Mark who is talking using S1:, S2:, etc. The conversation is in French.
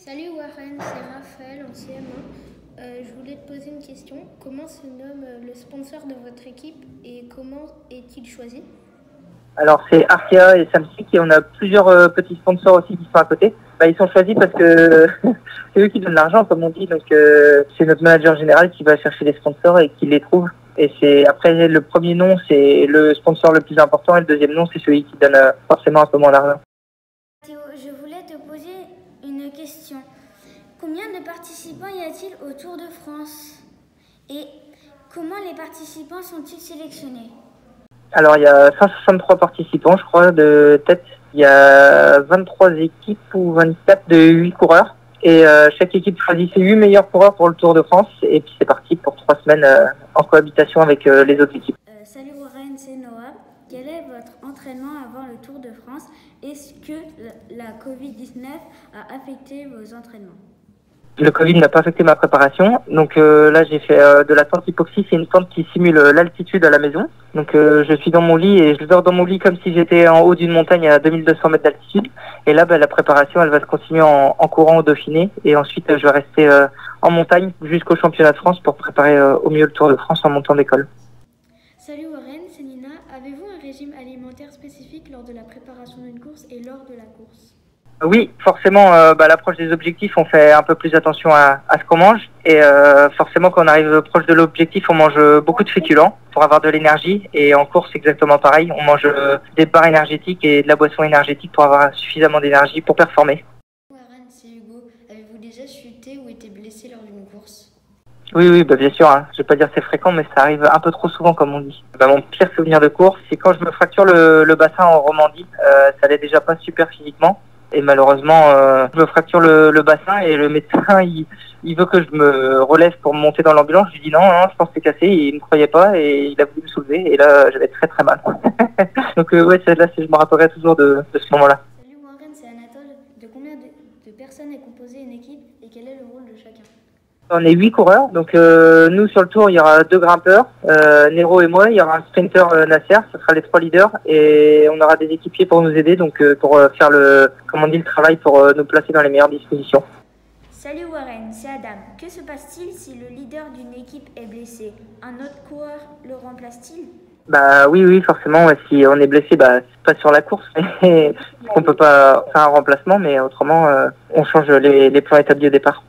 S1: Salut Warren, c'est Raphaël en CM1. Je voulais te poser une question. Comment se nomme le sponsor de votre équipe et comment est-il choisi?
S2: Alors c'est Arkea et Samsic et on a plusieurs petits sponsors aussi qui sont à côté. Ils sont choisis parce que c'est eux qui donnent l'argent comme on dit, donc c'est notre manager général qui va chercher les sponsors et qui les trouve. Et c'est après le premier nom c'est le sponsor le plus important et le deuxième nom c'est celui qui donne forcément un peu moins d'argent.
S3: Théo, je voulais te poser une question. Combien de participants y a-t-il au Tour de France? Et comment les participants sont-ils sélectionnés?
S2: Alors il y a 163 participants je crois de tête. Il y a 23 équipes ou 24 de 8 coureurs. Et chaque équipe choisit ses 8 meilleurs coureurs pour le Tour de France. Et puis c'est parti pour 3 semaines en cohabitation avec les autres équipes.
S3: Salut Warren, c'est Noah. Quel est votre entraînement avant le Tour de France? Est-ce que la Covid-19 a affecté vos entraînements?
S2: Le Covid n'a pas affecté ma préparation. Donc là, j'ai fait de la tente hypoxie. C'est une tente qui simule l'altitude à la maison. Donc je suis dans mon lit et je dors dans mon lit comme si j'étais en haut d'une montagne à 2200 mètres d'altitude. Et là, la préparation, elle va se continuer en courant au Dauphiné. Et ensuite, je vais rester en montagne jusqu'au championnat de France pour préparer au mieux le Tour de France en montant d'école.
S1: Salut Warren, c'est Nina. Avez-vous un régime alimentaire spécifique lors de la préparation d'une course et lors de la course?
S2: Oui, forcément, à l'approche des objectifs, on fait un peu plus attention à ce qu'on mange. Et forcément, quand on arrive proche de l'objectif, on mange beaucoup de féculents pour avoir de l'énergie. Et en course, c'est exactement pareil. On mange des barres énergétiques et de la boisson énergétique pour avoir suffisamment d'énergie pour performer.
S1: Warren, c'est Hugo. Avez-vous déjà chuté ou été blessé lors d'une course?
S2: Oui, bien sûr. Je vais pas dire que c'est fréquent, mais ça arrive un peu trop souvent, comme on dit. Mon pire souvenir de course, c'est quand je me fracture le bassin en Romandie. Ça allait déjà pas super physiquement. Et malheureusement, je me fracture le bassin et le médecin, il veut que je me relève pour monter dans l'ambulance. Je lui dis non, je pense que c'est cassé. Et il ne me croyait pas et il a voulu me soulever. Et là, j'avais très très mal. Donc celle-là, je me rappellerai toujours de ce moment-là.
S1: Salut Warren, c'est Anatole. De combien de personnes est composée une équipe et quel est le rôle de chacun?
S2: On est 8 coureurs, donc nous sur le tour il y aura 2 grimpeurs, Nero et moi, il y aura un sprinter Nasser, ce sera les 3 leaders et on aura des équipiers pour nous aider, donc pour faire le travail pour nous placer dans les meilleures dispositions.
S3: Salut Warren, c'est Adam. Que se passe-t-il si le leader d'une équipe est blessé? Un autre coureur le remplace-t-il?
S2: Oui, forcément, si on est blessé, c'est pas sur la course, mais on peut pas faire un remplacement, mais autrement on change les plans établis au départ.